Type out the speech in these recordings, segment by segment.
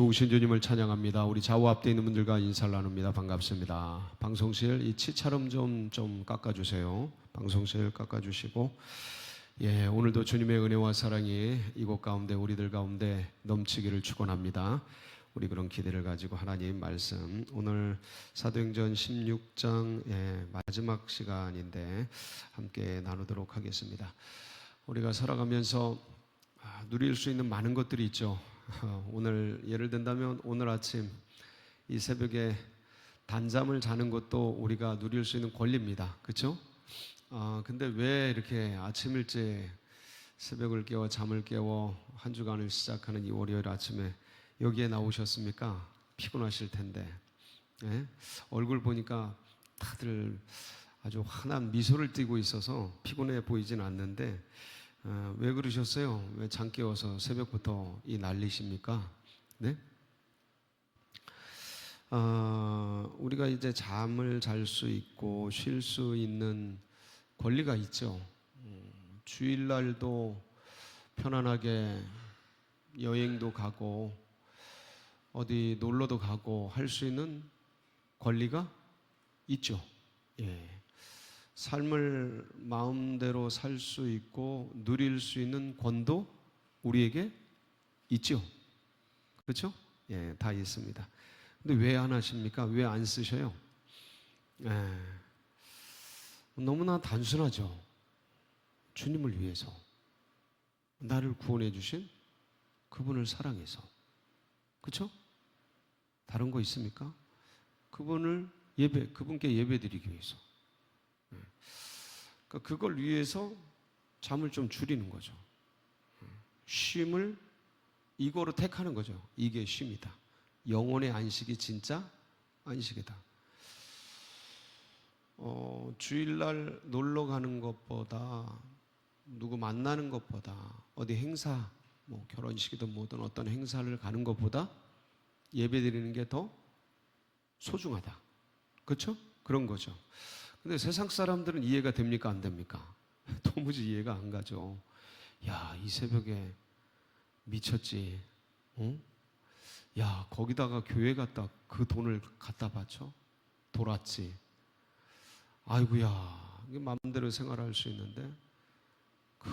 좋으신 주님을 찬양합니다. 우리 좌우 앞에 있는 분들과 인사를 나눕니다. 반갑습니다. 방송실 이 치차름 좀 깎아주세요. 방송실 깎아주시고, 오늘도 주님의 은혜와 사랑이 이곳 가운데 우리들 가운데 넘치기를 축원합니다. 우리 그런 기대를 가지고 하나님 말씀, 오늘 사도행전 16장 마지막 시간인데 함께 나누도록 하겠습니다. 우리가 살아가면서 누릴 수 있는 많은 것들이 있죠. 오늘 예를 든다면 오늘 아침 이 새벽에 단잠을 자는 것도 우리가 누릴 수 있는 권리입니다. 그렇죠? 근데 왜 이렇게 아침 일찍 새벽을 깨워 잠을 깨워 한 주간을 시작하는 이 월요일 아침에 여기에 나오셨습니까? 피곤하실 텐데. 얼굴 보니까 다들 아주 환한 미소를 띠고 있어서 피곤해 보이진 않는데, 왜 그러셨어요? 왜 잠 깨워서 새벽부터 이 난리십니까? 네? 우리가 이제 잠을 잘 수 있고 쉴 수 있는 권리가 있죠. 주일날도 편안하게 여행도 가고 어디 놀러도 가고 할 수 있는 권리가 있죠. 삶을 마음대로 살 수 있고 누릴 수 있는 권도 우리에게 있죠. 그렇죠? 다 있습니다. 근데 왜 안 하십니까? 왜 안 쓰셔요? 너무나 단순하죠. 주님을 위해서, 나를 구원해 주신 그분을 사랑해서. 그렇죠? 다른 거 있습니까? 그분께 예배드리기 위해서. 그러니까 그걸 위해서 잠을 좀 줄이는 거죠. 쉼을 이거로 택하는 거죠. 이게 쉼이다. 영혼의 안식이 진짜 안식이다. 주일날 놀러 가는 것보다, 누구 만나는 것보다, 어디 행사, 뭐 결혼식이든 뭐든 어떤 행사를 가는 것보다 예배 드리는 게 더 소중하다. 그렇죠? 그런 거죠. 근데 세상 사람들은 이해가 됩니까? 안 됩니까? 도무지 이해가 안 가죠. 야, 이 새벽에 미쳤지. 야, 거기다가 교회 갔다 그 돈을 갖다 바쳐? 돌았지. 아이고야, 이게 마음대로 생활할 수 있는데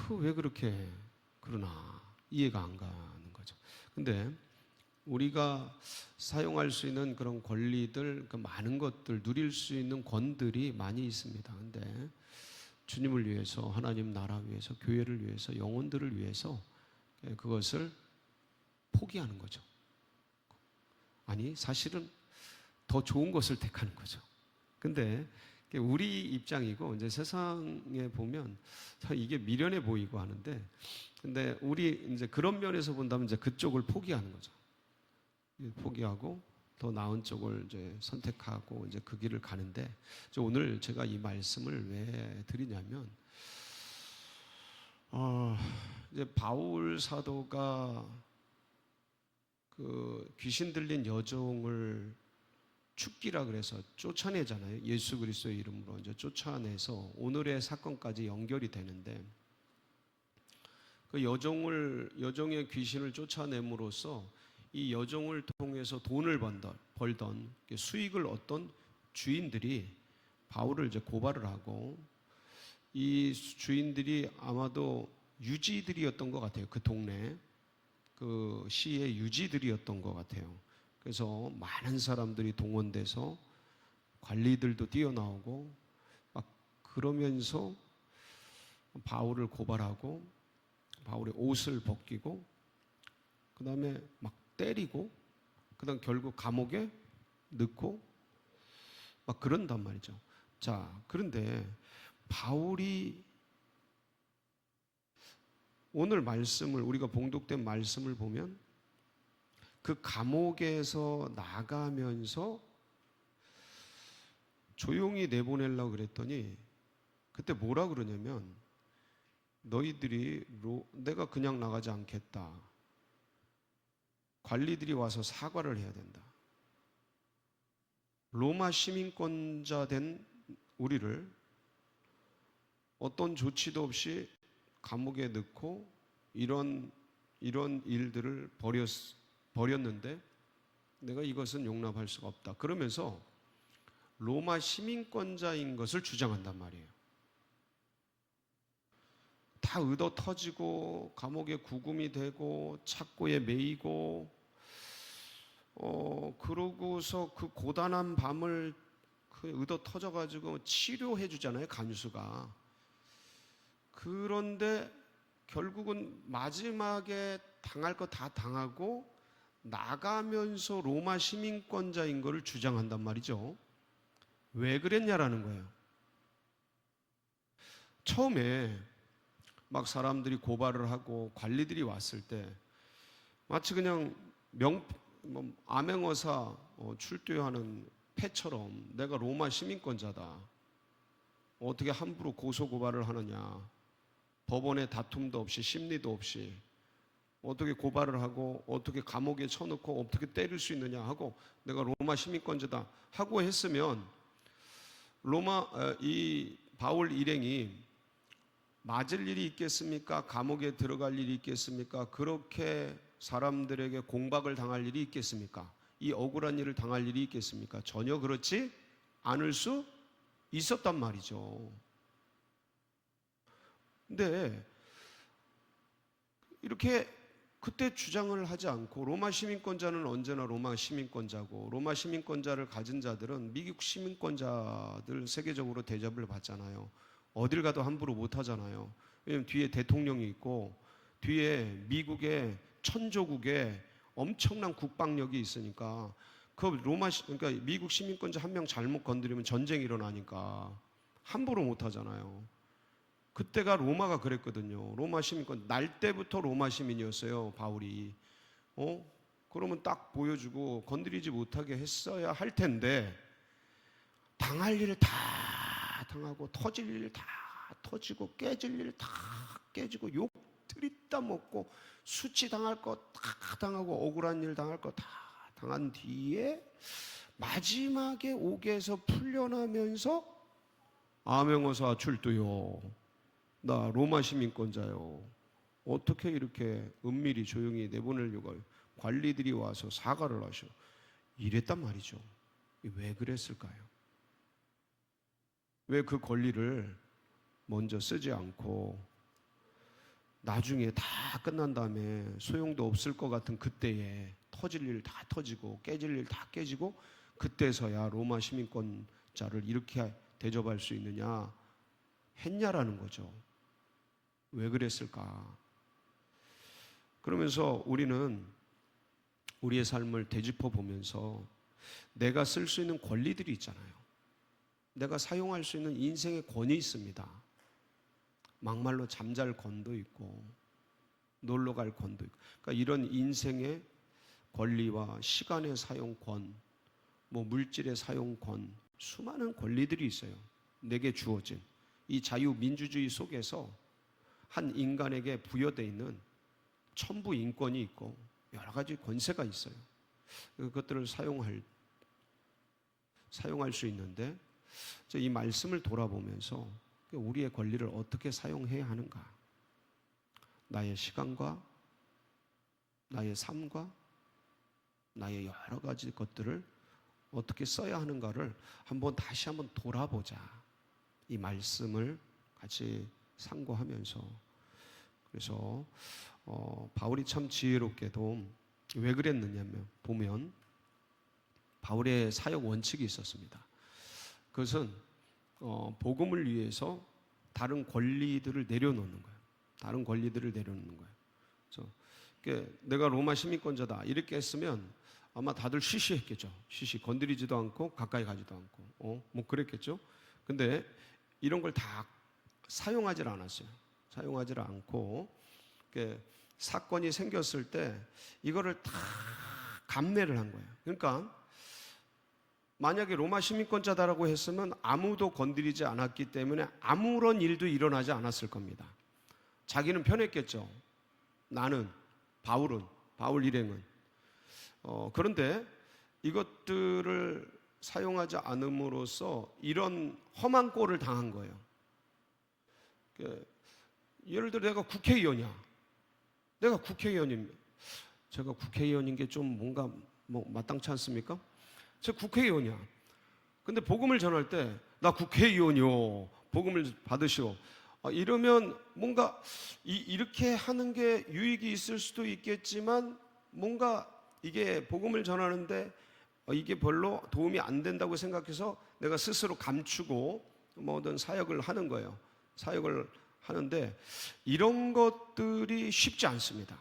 왜 그렇게 그러나 이해가 안 가는 거죠. 근데 우리가 사용할 수 있는 그런 권리들, 그 많은 것들, 누릴 수 있는 권들이 많이 있습니다. 근데 주님을 위해서, 하나님 나라 위해서, 교회를 위해서, 영혼들을 위해서 그것을 포기하는 거죠. 아니, 사실은 더 좋은 것을 택하는 거죠. 근데 우리 입장이고, 이제 세상에 보면 이게 미련해 보이고 하는데, 근데 우리 이제 그런 면에서 본다면 이제 그쪽을 포기하는 거죠. 포기하고 더 나은 쪽을 이제 선택하고 이제 그 길을 가는데, 오늘 제가 이 말씀을 왜 드리냐면, 이제 바울 사도가 그 귀신 들린 여종을 죽기라 그래서 쫓아내잖아요. 예수 그리스도의 이름으로 이제 쫓아내서 오늘의 사건까지 연결이 되는데, 그 여종의 귀신을 쫓아냄으로써 이 여종을 통해서 돈을 벌던 수익을 얻던 주인들이 바울을 이제 고발을 하고, 이 주인들이 아마도 유지들이었던 것 같아요. 그 동네, 그 시의 유지들이었던 것 같아요. 그래서 많은 사람들이 동원돼서 관리들도 뛰어나오고 막 그러면서 바울을 고발하고 바울의 옷을 벗기고 그 다음에 막 때리고 그 다음 결국 감옥에 넣고 막 그런단 말이죠. 자, 그런데 바울이 오늘 말씀을, 우리가 봉독된 말씀을 보면 그 감옥에서 나가면서 조용히 내보내려고 그랬더니 그때 뭐라 그러냐면, 너희들이 내가 그냥 나가지 않겠다. 관리들이 와서 사과를 해야 된다. 로마 시민권자 된 우리를 어떤 조치도 없이 감옥에 넣고 이런 일들을 벌였는데 내가 이것은 용납할 수가 없다. 그러면서 로마 시민권자인 것을 주장한단 말이에요. 다 의도 터지고 감옥에 구금이 되고 착고에 매이고 그러고서 그 고단한 밤을 그 의도 터져가지고 치료해 주잖아요, 간수가. 그런데 결국은 마지막에 당할 거 다 당하고 나가면서 로마 시민권자인 것을 주장한단 말이죠. 왜 그랬냐라는 거예요. 처음에 막 사람들이 고발을 하고 관리들이 왔을 때 마치 그냥 암행어사 출두하는 패처럼 내가 로마 시민권자다. 어떻게 함부로 고소고발을 하느냐. 법원에 다툼도 없이 심리도 없이 어떻게 고발을 하고 어떻게 감옥에 쳐넣고 어떻게 때릴 수 있느냐 하고 내가 로마 시민권자다 하고 했으면 이 바울 일행이 맞을 일이 있겠습니까? 감옥에 들어갈 일이 있겠습니까? 그렇게 사람들에게 공박을 당할 일이 있겠습니까? 이 억울한 일을 당할 일이 있겠습니까? 전혀 그렇지 않을 수 있었단 말이죠. 근데 이렇게 그때 주장을 하지 않고 로마 시민권자는 언제나 로마 시민권자고 로마 시민권자를 가진 자들은 미국 시민권자들 세계적으로 대접을 받잖아요. 어딜 가도 함부로 못 하잖아요. 왜냐면 뒤에 대통령이 있고 뒤에 미국의 천조국에 엄청난 국방력이 있으니까 그러니까 미국 시민권자 한 명 잘못 건드리면 전쟁이 일어나니까 함부로 못 하잖아요. 그때가 로마가 그랬거든요. 로마 시민권 날 때부터 로마 시민이었어요, 바울이. 그러면 딱 보여주고 건드리지 못하게 했어야 할 텐데 당할 일을 다 당하고 터질 일 다 터지고 깨질 일 다 깨지고 욕 들이다 먹고 수치 당할 거 다 당하고 억울한 일 당할 거 다 당한 뒤에 마지막에 옥에서 풀려나면서 암행어사 출두요. 나 로마 시민권자요. 어떻게 이렇게 은밀히 조용히 내보내려고 관리들이 와서 사과를 하셔. 이랬단 말이죠. 왜 그랬을까요? 왜 그 권리를 먼저 쓰지 않고 나중에 다 끝난 다음에 소용도 없을 것 같은 그때에 터질 일 다 터지고 깨질 일 다 깨지고 그때서야 로마 시민권자를 이렇게 대접할 수 있느냐 했냐라는 거죠. 왜 그랬을까? 그러면서 우리는 우리의 삶을 되짚어 보면서 내가 쓸 수 있는 권리들이 있잖아요. 내가 사용할 수 있는 인생의 권이 있습니다. 막말로 잠잘 권도 있고 놀러 갈 권도 있고 그러니까 이런 인생의 권리와 시간의 사용권, 물질의 사용권, 수많은 권리들이 있어요. 내게 주어진 이 자유민주주의 속에서 한 인간에게 부여되어 있는 천부 인권이 있고 여러 가지 권세가 있어요. 그것들을 사용할 수 있는데 이 말씀을 돌아보면서 우리의 권리를 어떻게 사용해야 하는가? 나의 시간과 나의 삶과 나의 여러 가지 것들을 어떻게 써야 하는가를 다시 한번 돌아보자. 이 말씀을 같이 상고하면서 그래서 바울이 참 지혜롭게도 왜 그랬느냐면 보면 바울의 사역 원칙이 있었습니다. 그것은 복음을 위해서 다른 권리들을 내려놓는 거예요. 다른 권리들을 내려놓는 거예요. 그래서 내가 로마 시민권자다 이렇게 했으면 아마 다들 시시했겠죠. 건드리지도 않고 가까이 가지도 않고 그랬겠죠. 근데 이런 걸 다 사용하질 않았어요. 사용하질 않고 사건이 생겼을 때 이거를 다 감내를 한 거예요. 그러니까 만약에 로마 시민권자다라고 했으면 아무도 건드리지 않았기 때문에 아무런 일도 일어나지 않았을 겁니다. 자기는 편했겠죠. 바울 일행은. 그런데 이것들을 사용하지 않음으로써 이런 험한 꼴을 당한 거예요. 예를 들어 내가 국회의원이야. 내가 국회의원입니다. 제가 국회의원인 게 좀 뭔가 뭐 마땅치 않습니까? 저 국회의원이야. 근데 복음을 전할 때 나 국회의원이요, 복음을 받으시오, 이러면 뭔가 이렇게 하는 게 유익이 있을 수도 있겠지만 뭔가 이게 복음을 전하는데 이게 별로 도움이 안 된다고 생각해서 내가 스스로 감추고 뭐든 사역을 하는 거예요. 사역을 하는데 이런 것들이 쉽지 않습니다.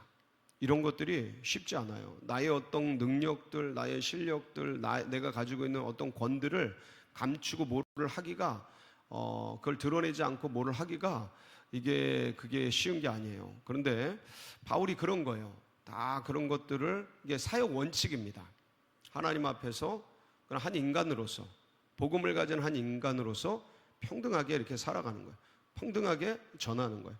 이런 것들이 쉽지 않아요. 나의 어떤 능력들, 나의 실력들, 내가 가지고 있는 어떤 권들을 감추고 뭐를 하기가, 그걸 드러내지 않고 뭐를 하기가 그게 쉬운 게 아니에요. 그런데 바울이 그런 거예요. 다 그런 것들을, 이게 사역 원칙입니다. 하나님 앞에서 한 인간으로서, 복음을 가진 한 인간으로서 평등하게 이렇게 살아가는 거예요. 평등하게 전하는 거예요.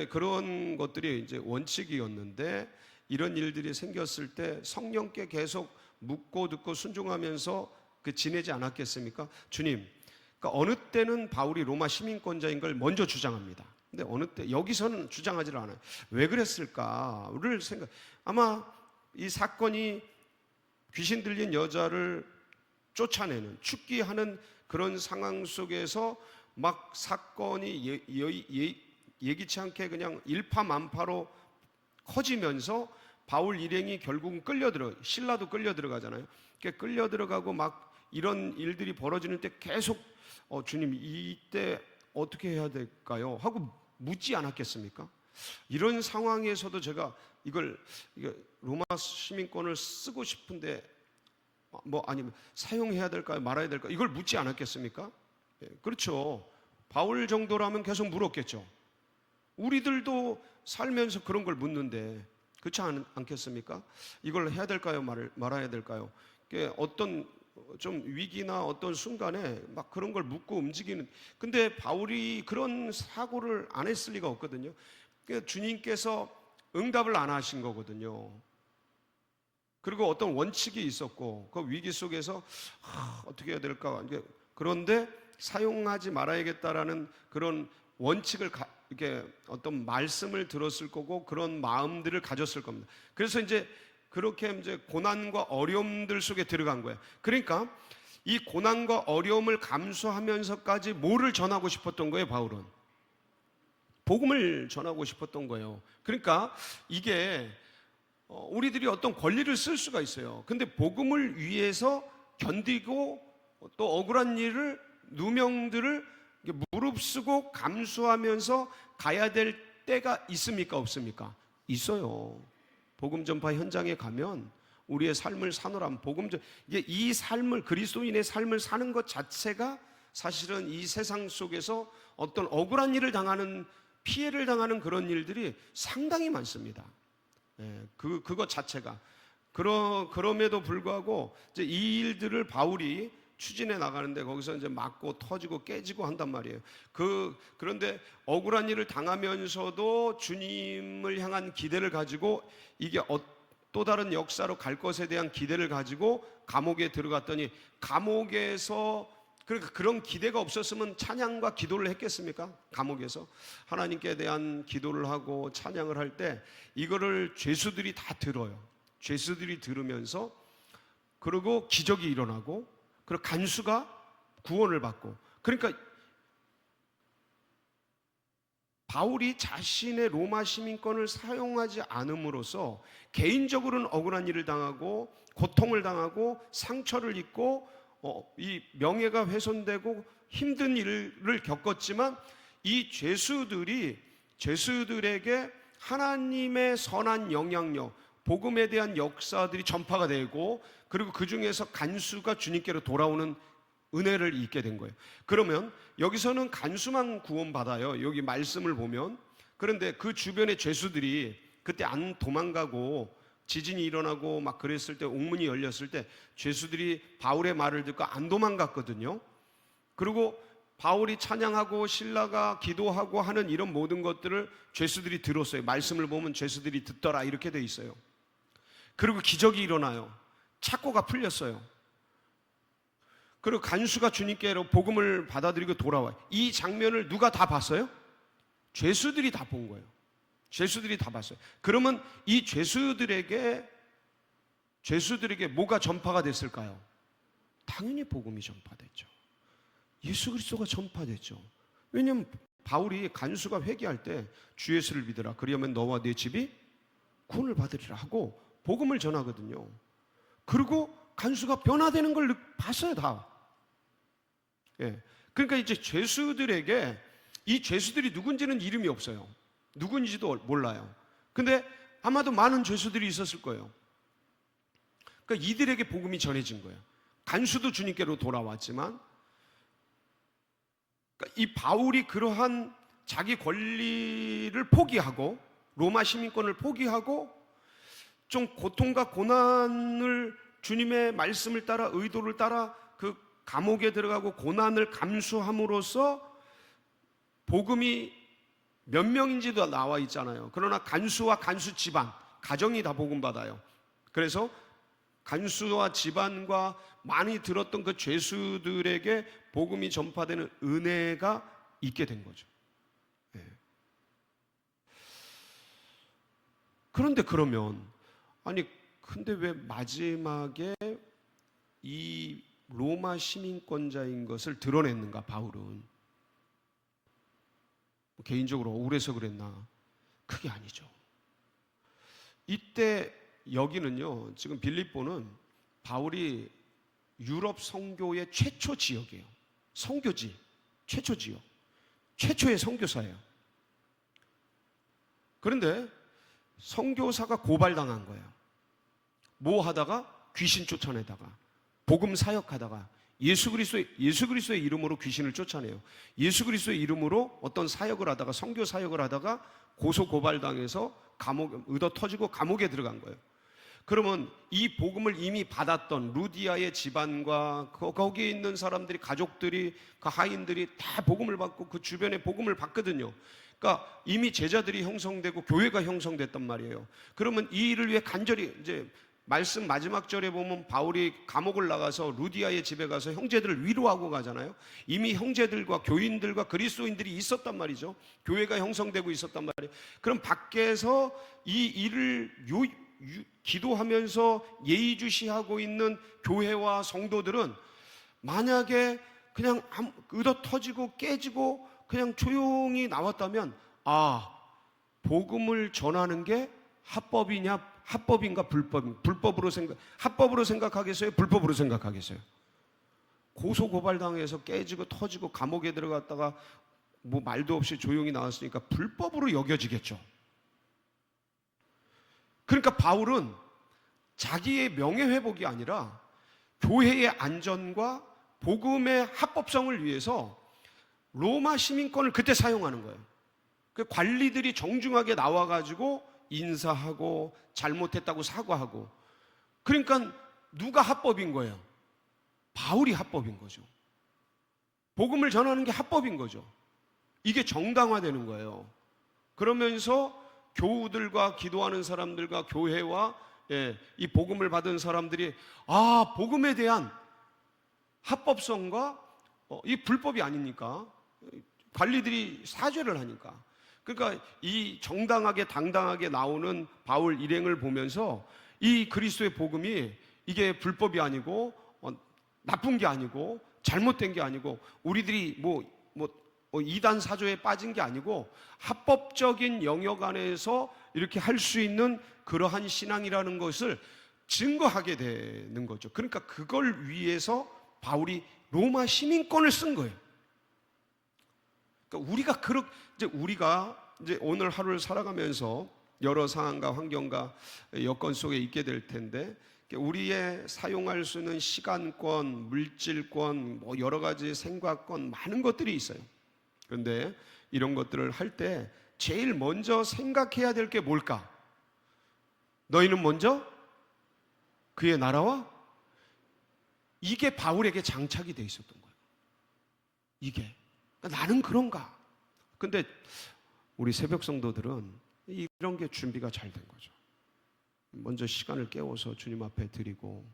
그런 것들이 이제 원칙이었는데, 이런 일들이 생겼을 때 성령께 계속 묻고 듣고 순종하면서 지내지 않았겠습니까? 주님, 그러니까 어느 때는 바울이 로마 시민권자인 걸 먼저 주장합니다. 근데 어느 때 여기서는 주장하지 않아요. 왜 그랬을까를 아마 이 사건이 귀신 들린 여자를 쫓아내는, 축기하는 그런 상황 속에서 막 사건이 예기치 않게 그냥 일파만파로 커지면서 바울 일행이 결국은 신라도 끌려 들어가잖아요. 끌려 들어가고 막 이런 일들이 벌어지는 때 계속 주님, 이때 어떻게 해야 될까요? 하고 묻지 않았겠습니까? 이런 상황에서도 제가 이게 로마 시민권을 쓰고 싶은데 아니면 사용해야 될까요? 말아야 될까요? 이걸 묻지 않았겠습니까? 그렇죠. 바울 정도라면 계속 물었겠죠. 우리들도 살면서 그런 걸 묻는데 그렇지 않겠습니까? 이걸 해야 될까요? 말아야 될까요? 어떤 좀 위기나 어떤 순간에 막 그런 걸 묻고 움직이는, 근데 바울이 그런 사고를 안 했을 리가 없거든요. 주님께서 응답을 안 하신 거거든요. 그리고 어떤 원칙이 있었고 그 위기 속에서 어떻게 해야 될까, 그런데 사용하지 말아야겠다라는 그런 원칙을 이렇게 어떤 말씀을 들었을 거고 그런 마음들을 가졌을 겁니다. 그래서 이제 그렇게 이제 고난과 어려움들 속에 들어간 거예요. 그러니까 이 고난과 어려움을 감수하면서까지 뭐를 전하고 싶었던 거예요? 바울은 복음을 전하고 싶었던 거예요. 그러니까 이게 우리들이 어떤 권리를 쓸 수가 있어요. 근데 복음을 위해서 견디고 또 억울한 일을, 누명들을 무릅쓰고 감수하면서 가야 될 때가 있습니까? 없습니까? 있어요. 복음 전파 현장에 가면 우리의 삶을 사노라면 이 삶을, 그리스도인의 삶을 사는 것 자체가 사실은 이 세상 속에서 어떤 억울한 일을 당하는, 피해를 당하는 그런 일들이 상당히 많습니다. 그것 자체가. 그럼에도 불구하고 이제 이 일들을 바울이 추진해 나가는데 거기서 이제 맞고 터지고 깨지고 한단 말이에요. 그런데 억울한 일을 당하면서도 주님을 향한 기대를 가지고 이게 또 다른 역사로 갈 것에 대한 기대를 가지고 감옥에 들어갔더니, 감옥에서 그런 기대가 없었으면 찬양과 기도를 했겠습니까? 감옥에서 하나님께 대한 기도를 하고 찬양을 할 때 이거를 죄수들이 다 들어요. 죄수들이 들으면서, 그리고 기적이 일어나고, 그리고 간수가 구원을 받고. 그러니까 바울이 자신의 로마 시민권을 사용하지 않음으로써 개인적으로는 억울한 일을 당하고 고통을 당하고 상처를 입고 이 명예가 훼손되고 힘든 일을 겪었지만, 이 죄수들에게 하나님의 선한 영향력, 복음에 대한 역사들이 전파가 되고, 그리고 그 중에서 간수가 주님께로 돌아오는 은혜를 잊게 된 거예요. 그러면 여기서는 간수만 구원받아요, 여기 말씀을 보면. 그런데 그 주변의 죄수들이 그때 안 도망가고, 지진이 일어나고 막 그랬을 때, 옥문이 열렸을 때 죄수들이 바울의 말을 듣고 안 도망갔거든요. 그리고 바울이 찬양하고 신라가 기도하고 하는 이런 모든 것들을 죄수들이 들었어요. 말씀을 보면 죄수들이 듣더라 이렇게 돼 있어요. 그리고 기적이 일어나요. 착고가 풀렸어요. 그리고 간수가 주님께로 복음을 받아들이고 돌아와요. 이 장면을 누가 다 봤어요? 죄수들이 다 본 거예요. 죄수들이 다 봤어요. 그러면 이 죄수들에게 죄수들에게 뭐가 전파가 됐을까요? 당연히 복음이 전파됐죠. 예수 그리스도가 전파됐죠. 왜냐하면 바울이 간수가 회개할 때 주 예수를 믿으라 그리하면 너와 네 집이 구원을 받으리라 하고 복음을 전하거든요. 그리고 간수가 변화되는 걸 봤어요, 다. 예. 그러니까 이제 죄수들에게 이 죄수들이 누군지는 이름이 없어요. 누군지도 몰라요. 근데 아마도 많은 죄수들이 있었을 거예요. 그러니까 이들에게 복음이 전해진 거예요. 간수도 주님께로 돌아왔지만, 그러니까 이 바울이 그러한 자기 권리를 포기하고 로마 시민권을 포기하고 좀 고통과 고난을 주님의 말씀을 따라 의도를 따라 그 감옥에 들어가고 고난을 감수함으로써 복음이 몇 명인지도 나와 있잖아요. 그러나 간수와 간수 집안, 가정이 다 복음 받아요. 그래서 간수와 집안과 많이 들었던 그 죄수들에게 복음이 전파되는 은혜가 있게 된 거죠. 네. 그런데 그러면 근데 왜 마지막에 이 로마 시민권자인 것을 드러냈는가, 바울은? 개인적으로 억울해서 그랬나? 그게 아니죠. 이때 여기는요, 지금 빌립보는 바울이 유럽 선교의 최초 지역이에요. 선교지, 최초 지역, 최초의 선교사예요. 그런데 선교사가 고발당한 거예요. 뭐 하다가? 귀신 쫓아내다가, 복음 사역하다가 예수 그리스도의 이름으로 귀신을 쫓아내요. 예수 그리스도의 이름으로 어떤 사역을 하다가, 선교 사역을 하다가 고소 고발당해서 의도 터지고 감옥에 들어간 거예요. 그러면 이 복음을 이미 받았던 루디아의 집안과 거기에 있는 사람들이, 가족들이, 그 하인들이 다 복음을 받고 그 주변에 복음을 받거든요. 그러니까 이미 제자들이 형성되고 교회가 형성됐단 말이에요. 그러면 이 일을 위해 간절히, 이제 말씀 마지막 절에 보면 바울이 감옥을 나가서 루디아의 집에 가서 형제들을 위로하고 가잖아요. 이미 형제들과 교인들과 그리스도인들이 있었단 말이죠. 교회가 형성되고 있었단 말이에요. 그럼 밖에서 이 일을 기도하면서 예의주시하고 있는 교회와 성도들은 만약에 그냥 의도 터지고 깨지고 그냥 조용히 나왔다면, 복음을 전하는 게 합법인가 합법으로 생각하겠어요? 불법으로 생각하겠어요? 고소고발당해서 깨지고 터지고 감옥에 들어갔다가 뭐 말도 없이 조용히 나왔으니까 불법으로 여겨지겠죠. 그러니까 바울은 자기의 명예회복이 아니라 교회의 안전과 복음의 합법성을 위해서 로마 시민권을 그때 사용하는 거예요. 그 관리들이 정중하게 나와가지고 인사하고 잘못했다고 사과하고, 그러니까 누가 합법인 거예요? 바울이 합법인 거죠. 복음을 전하는 게 합법인 거죠. 이게 정당화되는 거예요. 그러면서 교우들과 기도하는 사람들과 교회와 이 복음을 받은 사람들이 복음에 대한 합법성과 이 불법이 아니니까, 관리들이 사죄를 하니까, 그러니까 이 정당하게 당당하게 나오는 바울 일행을 보면서 이 그리스도의 복음이 이게 불법이 아니고 나쁜 게 아니고 잘못된 게 아니고 우리들이 이단 사조에 빠진 게 아니고 합법적인 영역 안에서 이렇게 할 수 있는 그러한 신앙이라는 것을 증거하게 되는 거죠. 그러니까 그걸 위해서 바울이 로마 시민권을 쓴 거예요. 그러니까 우리가 이제 오늘 하루를 살아가면서 여러 상황과 환경과 여건 속에 있게 될 텐데, 우리의 사용할 수 있는 시간권, 물질권, 여러 가지 생각권, 많은 것들이 있어요. 그런데 이런 것들을 할 때 제일 먼저 생각해야 될 게 뭘까? 너희는 먼저 그의 나라와, 이게 바울에게 장착이 돼 있었던 거예요. 이게 나는 그런가? 근데 우리 새벽 성도들은 이런 게 준비가 잘 된 거죠. 먼저 시간을 깨워서 주님 앞에 드리고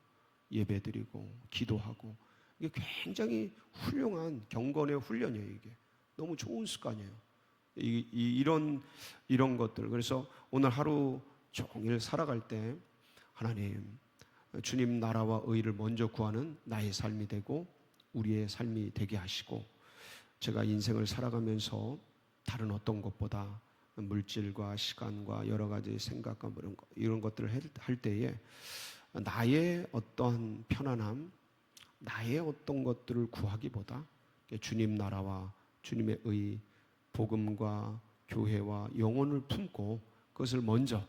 예배 드리고 기도하고, 이게 굉장히 훌륭한 경건의 훈련이에요. 이게 너무 좋은 습관이에요. 이런 것들. 그래서 오늘 하루 종일 살아갈 때, 하나님, 주님 나라와 의를 먼저 구하는 나의 삶이 되고 우리의 삶이 되게 하시고, 제가 인생을 살아가면서 다른 어떤 것보다 물질과 시간과 여러 가지 생각과 이런 것들을 할 때에 나의 어떠한 편안함, 나의 어떤 것들을 구하기보다 주님 나라와 주님의 의, 복음과 교회와 영혼을 품고 그것을 먼저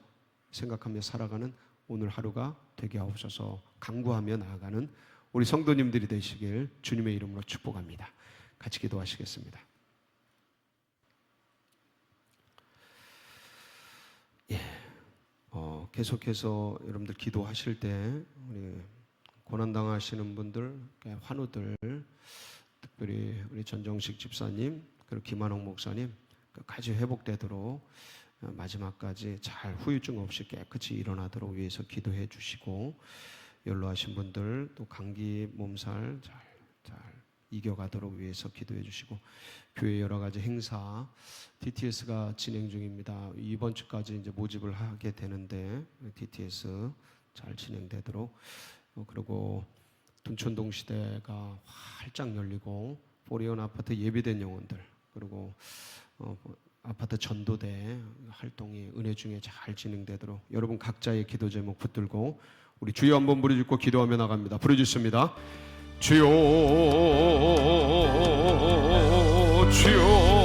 생각하며 살아가는 오늘 하루가 되게 하옵소서. 간구하며 나아가는 우리 성도님들이 되시길 주님의 이름으로 축복합니다. 같이 기도하시겠습니다. 계속해서 여러분들 기도하실 때 우리 고난당하시는 분들, 환우들, 특별히 우리 전정식 집사님 그리고 김한홍 목사님 끝까지 회복되도록 마지막까지 잘 후유증 없이 깨끗이 일어나도록 위해서 기도해 주시고, 연로하신 분들 또 감기 몸살 잘 이겨가도록 위해서 기도해 주시고, 교회 여러 가지 행사 DTS가 진행 중입니다. 이번 주까지 이제 모집을 하게 되는데 DTS 잘 진행되도록, 그리고 둔촌동 시대가 활짝 열리고 보리온 아파트 예비된 영혼들, 그리고 아파트 전도대 활동이 은혜 중에 잘 진행되도록 여러분 각자의 기도 제목 붙들고 우리 주여 한번 부르짖고 기도하며 나갑니다. 부르짖습니다. 주여 주여